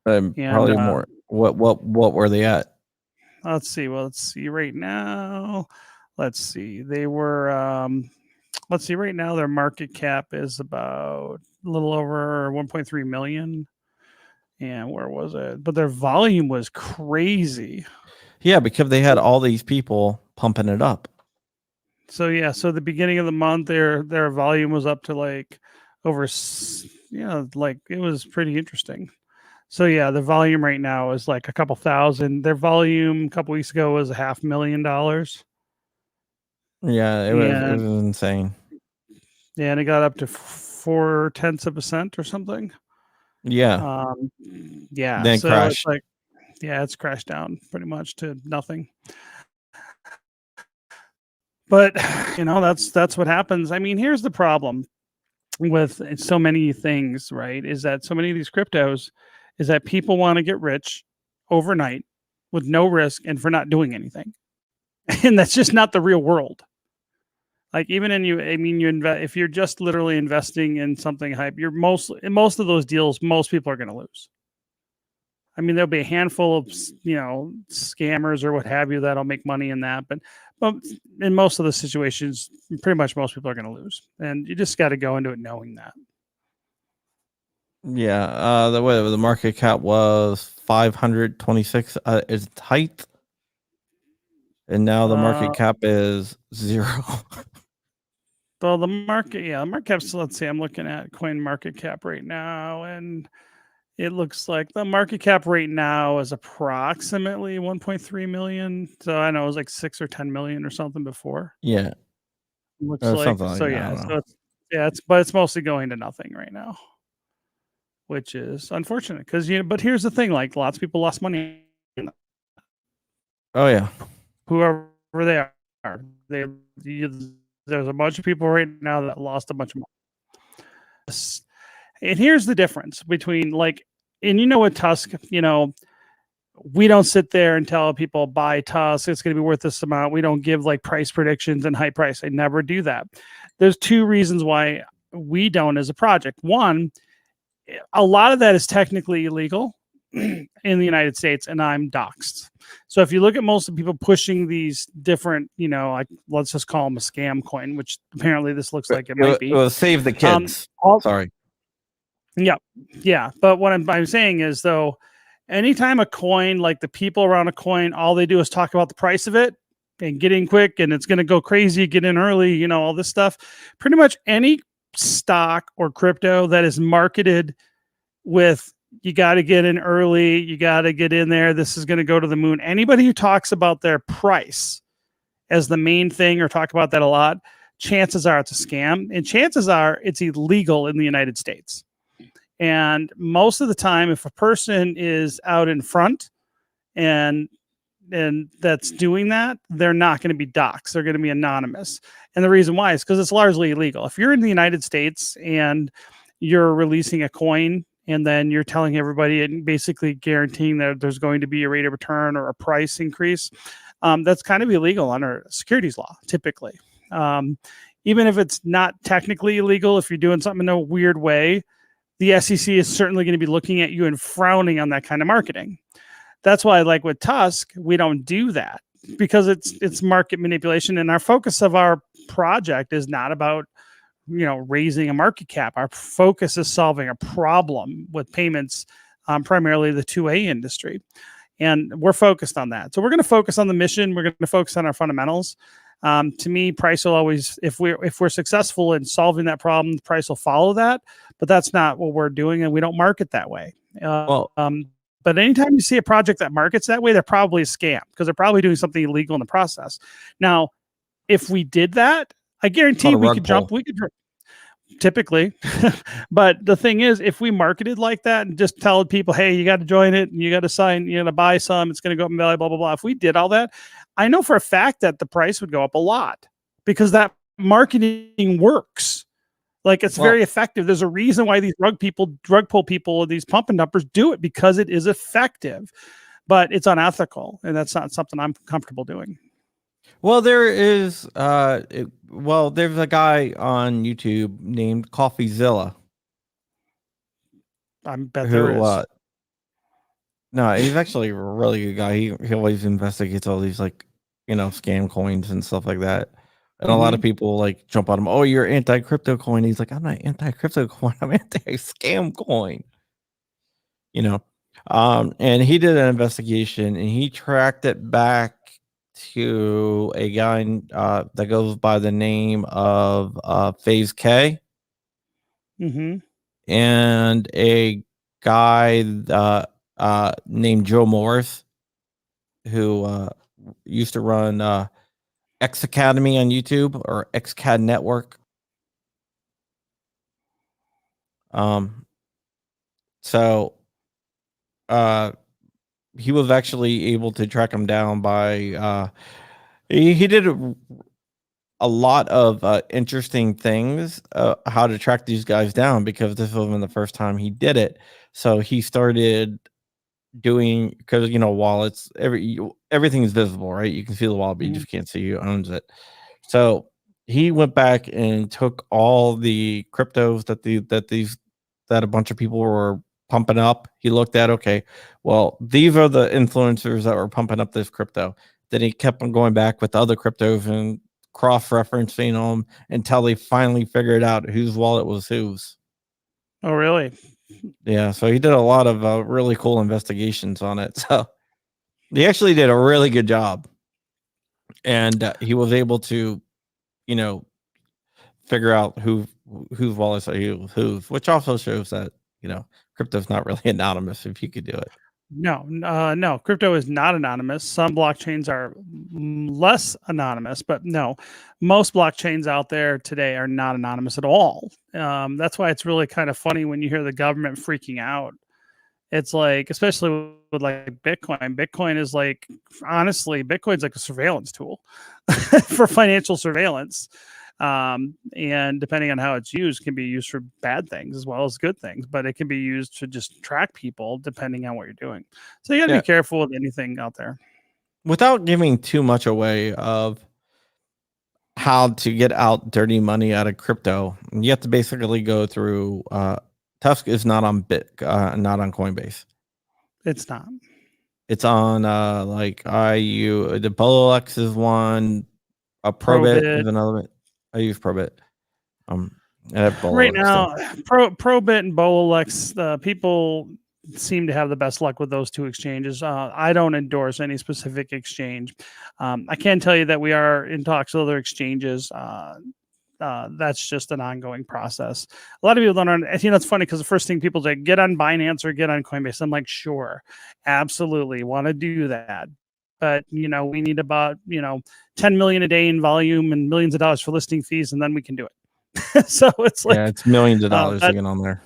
Probably more. What were they at? Let's see. Well, let's see right now. Let's see. They were let's see right now their market cap is about a little over 1.3 million. And where was it? But their volume was crazy. Yeah, because they had all these people pumping it up. So yeah, so the beginning of the month their volume was up to like over like it was pretty interesting. So yeah, the volume right now is like a couple thousand. Their volume a couple weeks ago was $500,000. Yeah, it was insane. Yeah, and it got up to 0.4% or something. Yeah. Yeah. Then so crashed. it's like, yeah, it's crashed down pretty much to nothing. But that's what happens. I mean, here's the problem with so many things, right? Is that so many of these cryptos is that people want to get rich overnight with no risk and for not doing anything. And that's just not the real world. Like even you invest, if you're just literally investing in something hype, in most of those deals, most people are going to lose. I mean, there'll be a handful of, scammers or what have you that'll make money in that. But in most of the situations, pretty much most people are going to lose. And you just got to go into it knowing that. Yeah. The market cap was 526 is height. And now the market cap is 0. Well, the market cap's, let's see, I'm looking at CoinMarketCap right now, and it looks like the market cap right now is approximately 1.3 million. So I know it was like 6 or 10 million or something before. Yeah. Looks like so. Yeah. So it's mostly going to nothing right now, which is unfortunate because but here's the thing: like lots of people lost money. Oh yeah. Whoever they are, there's a bunch of people right now that lost a bunch of money. And here's the difference between with Tusk, we don't sit there and tell people buy Tusk, it's going to be worth this amount. We don't give price predictions and high price. I never do that. There's two reasons why we don't as a project. One, a lot of that is technically illegal in the United States, and I'm doxxed. So if you look at most of the people pushing these different, let's just call them a scam coin, which apparently this looks like it might be. Well, save the kids. Sorry. Yeah. But what I'm saying is, though, anytime a coin, like the people around a coin, all they do is talk about the price of it and get in quick and it's going to go crazy, get in early, all this stuff. Pretty much any stock or crypto that is marketed with you got to get in early, you got to get in there, this is going to go to the moon. Anybody who talks about their price as the main thing or talk about that a lot, chances are it's a scam, and chances are it's illegal in the United States. And most of the time, if a person is out in front and that's doing that, they're not going to be doxxed. They're going to be anonymous. And the reason why is because it's largely illegal. If you're in the United States and you're releasing a coin and then you're telling everybody and basically guaranteeing that there's going to be a rate of return or a price increase, that's kind of illegal under securities law, typically. Even if it's not technically illegal, if you're doing something in a weird way, the SEC is certainly going to be looking at you and frowning on that kind of marketing. That's why, like with Tusk, we don't do that because it's market manipulation. And our focus of our project is not about, raising a market cap. Our focus is solving a problem with payments primarily the 2A industry. And we're focused on that. So we're going to focus on the mission. We're going to focus on our fundamentals. To me, price will always, if we're successful in solving that problem, the price will follow that. But that's not what we're doing, and we don't market that way. But anytime you see a project that markets that way, they're probably a scam because they're probably doing something illegal in the process. Now, if we did that, I guarantee we could jump. We could typically, but the thing is, if we marketed like that and just tell people, "Hey, you got to join it, and you got to sign, you got to buy some, it's going to go up in value, blah blah blah." If we did all that, I know for a fact that the price would go up a lot because that marketing works. Like it's very effective. There's a reason why these drug pull people, these pump and dumpers do it because it is effective, but it's unethical, and that's not something I'm comfortable doing. Well, there's a guy on YouTube named CoffeeZilla. I bet there is. No, he's actually a really good guy. He always investigates all these scam coins and stuff like that. And a lot of people like jump on him. Oh, you're anti-crypto coin. He's like, I'm not anti-crypto coin. I'm anti-scam coin. And he did an investigation and he tracked it back to a guy that goes by the name of Phase K. And a guy named Joe Morris, who used to run X Academy on YouTube or XCAD Network. So he was actually able to track him down by he did a lot of interesting things how to track these guys down because this wasn't the first time he did it. So he started doing, because wallets, everything is visible, right? You can see the wallet, but you just can't see who owns it. So he went back and took all the cryptos that a bunch of people were pumping up. He looked at, okay, well, these are the influencers that were pumping up this crypto. Then he kept on going back with other cryptos and cross-referencing them until they finally figured out whose wallet was whose. Oh, really? Yeah, so he did a lot of really cool investigations on it. So he actually did a really good job, and he was able to, figure out whose wallets are whose, which also shows that crypto's not really anonymous if you could do it. No, crypto is not anonymous. Some blockchains are less anonymous, but no, most blockchains out there today are not anonymous at all. That's why it's really kind of funny when you hear the government freaking out. It's like, especially with like Bitcoin. Bitcoin is like, honestly, Bitcoin's like a surveillance tool for financial surveillance. And depending on how it's used, can be used for bad things as well as good things, but it can be used to just track people depending on what you're doing. So you got to be careful with anything out there. Without giving too much away of how to get out dirty money out of crypto, you have to basically go through Tusk is not on not on Coinbase. It's not. It's on the Bololex is one, Probit is another. I use Probit. Right now, Probit and Bololex, people seem to have the best luck with those two exchanges. I don't endorse any specific exchange. I can tell you that we are in talks with other exchanges. That's just an ongoing process. A lot of people don't. It's funny because the first thing people say, get on Binance or get on Coinbase. I'm like, sure, absolutely, want to do that. But, we need about, 10 million a day in volume and millions of dollars for listing fees, and then we can do it. So it's like, it's millions of dollars to get on there.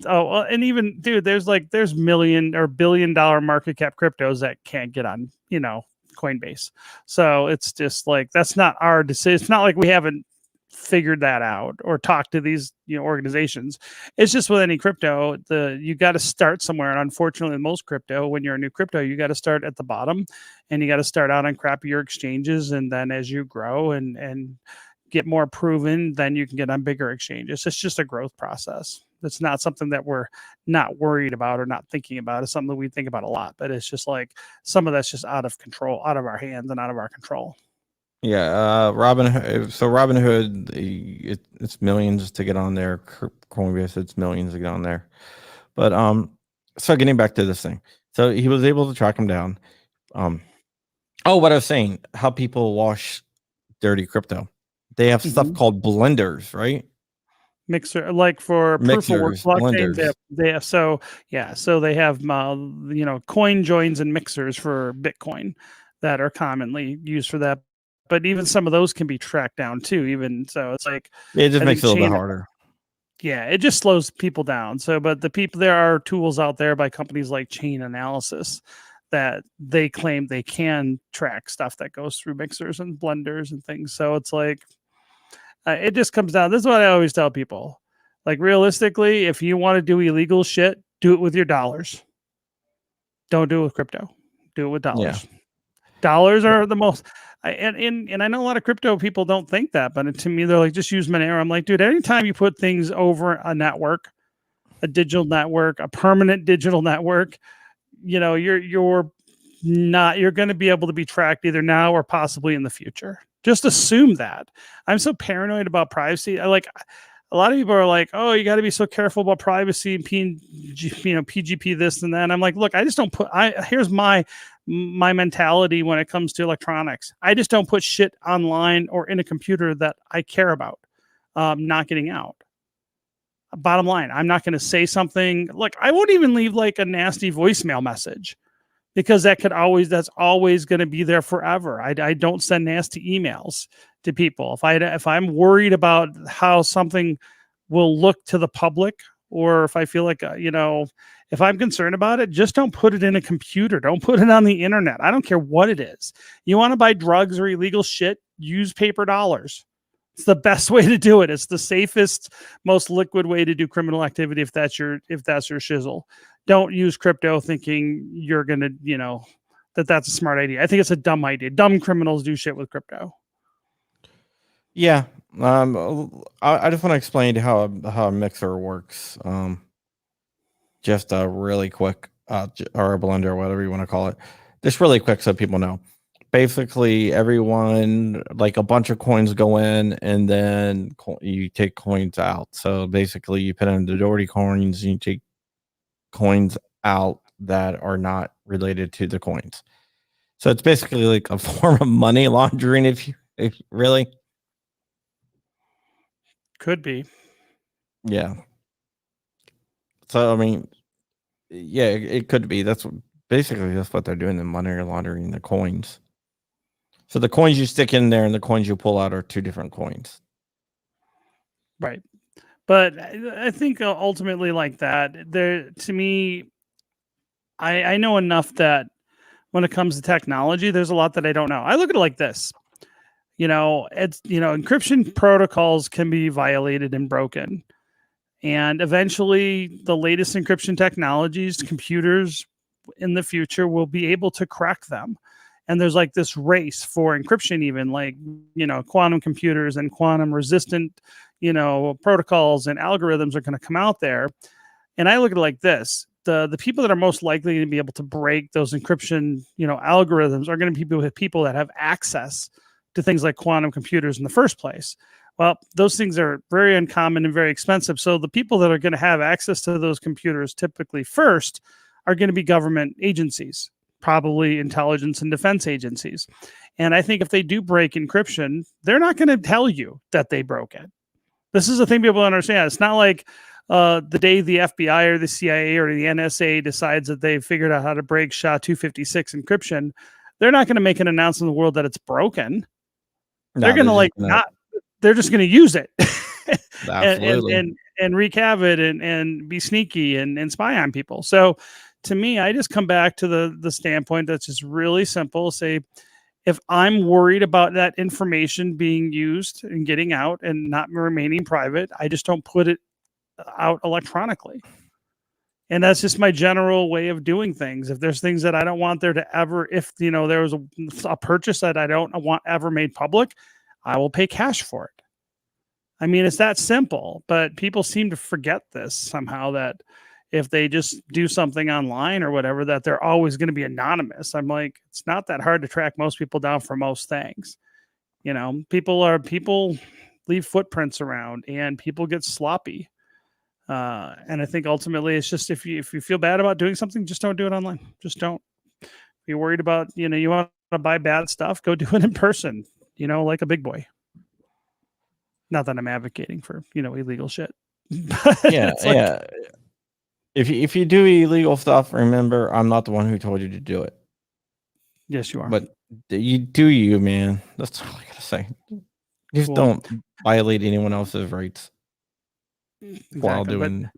Oh, and even, dude, there's million or $1 billion market cap cryptos that can't get on, Coinbase. So it's just like, that's not our decision. It's not like we haven't figured that out or talked to these organizations. It's just with any crypto, you got to start somewhere, and unfortunately most crypto, when you're a new crypto, you got to start at the bottom, and you got to start out on crappier exchanges, and then as you grow and get more proven, then you can get on bigger exchanges. It's just a growth process. It's not something that we're not worried about or not thinking about. It's something that we think about a lot, but it's just like some of that's just out of control, out of our hands and out of our control. Yeah, Robinhood, it's millions to get on there. Coinbase, it's millions to get on there. But So getting back to this thing, so he was able to track him down. What I was saying, how people wash dirty crypto. They have stuff called blenders, right? Mixer, like for proof of work Mixers, blockchains, blenders. they have so they have coin joins and mixers for Bitcoin that are commonly used for that. But even some of those can be tracked down too. Even so, it's like It just I makes think it a little bit chain- harder. Yeah, it just slows people down. So, but there are tools out there by companies like Chain Analysis that they claim they can track stuff that goes through mixers and blenders and things. So it's like it just comes down. This is what I always tell people. Like realistically, if you want to do illegal shit, do it with your dollars. Don't do it with crypto. Do it with dollars. Yeah. Dollars are the most. And I know a lot of crypto people don't think that, but to me, they're like, just use Monero. I'm like, dude, anytime you put things over a network, a digital network, a permanent digital network, you're going to be able to be tracked either now or possibly in the future. Just assume that. I'm so paranoid about privacy. A lot of people are like, oh, you got to be so careful about privacy and PGP this and that. And I'm like, look, I just don't here's my mentality when it comes to electronics. I just don't put shit online or in a computer that I care about not getting out. Bottom line, I'm not going to say something like I won't even leave like a nasty voicemail message because that's always going to be there forever. I don't send nasty emails to people. If I'm worried about how something will look to the public, or if I feel like, if I'm concerned about it, just don't put it in a computer. Don't put it on the internet. I don't care what it is. You want to buy drugs or illegal shit, use paper dollars. It's the best way to do it. It's the safest, most liquid way to do criminal activity if that's your shizzle. Don't use crypto thinking you're going to, that's a smart idea. I think it's a dumb idea. Dumb criminals do shit with crypto. Yeah. I just want to explain how a mixer works. Just a really quick, or a blender, or whatever you want to call it. Just really quick so people know. Basically, everyone, like a bunch of coins go in, and then you take coins out. So basically, you put in the dirty coins, and you take coins out that are not related to the coins. So it's basically like a form of money laundering, if really. Could be. Yeah. So I mean, yeah, it could be. That's what they're doing. The money laundering the coins. So the coins you stick in there and the coins you pull out are two different coins. Right. But I think ultimately like that, to me, I know enough that when it comes to technology, there's a lot that I don't know. I look at it like this. Encryption protocols can be violated and broken. And eventually the latest encryption technologies, computers in the future will be able to crack them. And there's like this race for encryption, even like, quantum computers and quantum resistant, protocols and algorithms are going to come out there. And I look at it like this. The people that are most likely to be able to break those encryption, algorithms are going to be people that have access to things like quantum computers in the first place. Well, those things are very uncommon and very expensive. So the people that are going to have access to those computers typically first are going to be government agencies, probably intelligence and defense agencies. And I think if they do break encryption, they're not going to tell you that they broke it. This is the thing people understand. It's not like the day the FBI or the CIA or the NSA decides that they've figured out how to break SHA-256 encryption. They're not going to make an announcement in the world that it's broken. They're going to they're just going to use it and wreak havoc and be sneaky and spy on people. So to me, I just come back to the standpoint that's just really simple. Say, if I'm worried about that information being used and getting out and not remaining private, I just don't put it out electronically. And that's just my general way of doing things. If there's things that I don't want there to ever, if there was a purchase that I don't want ever made public, I will pay cash for it. I mean, it's that simple, but people seem to forget this somehow, that if they just do something online or whatever, that they're always going to be anonymous. I'm like, it's not that hard to track most people down for most things. People leave footprints around and people get sloppy. And I think ultimately it's just if you feel bad about doing something, just don't do it online. Just don't. If you're worried about, you want to buy bad stuff, go do it in person, like a big boy. Not that I'm advocating for, illegal shit. Yeah, yeah. If you do illegal stuff, remember, I'm not the one who told you to do it. Yes, you are. But you do you, man. That's all I gotta say. Just don't violate anyone else's rights while doing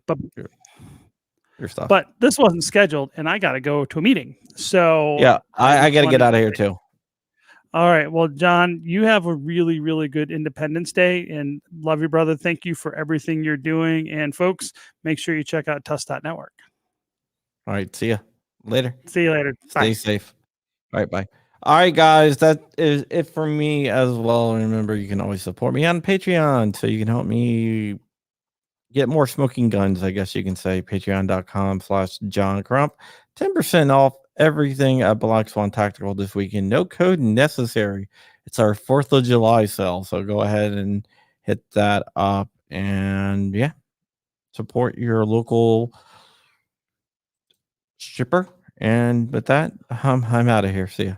your stuff. But this wasn't scheduled, and I got to go to a meeting. So yeah, I got to get out of here too. All right. Well, John, you have a really, really good Independence Day, and love you, brother. Thank you for everything you're doing. And folks, make sure you check out Tuss.network. All right. See ya later. See you later. Stay Bye. safe. All right. Bye. All right, guys. That is it for me as well. Remember, you can always support me on Patreon, so you can help me get more smoking guns, I guess you can say. Patreon.com/John Crump. 10% off everything at Black Swan Tactical this weekend. No code necessary. It's our 4th of July sale. So go ahead and hit that up. And yeah, support your local shipper. And with that, I'm out of here. See ya.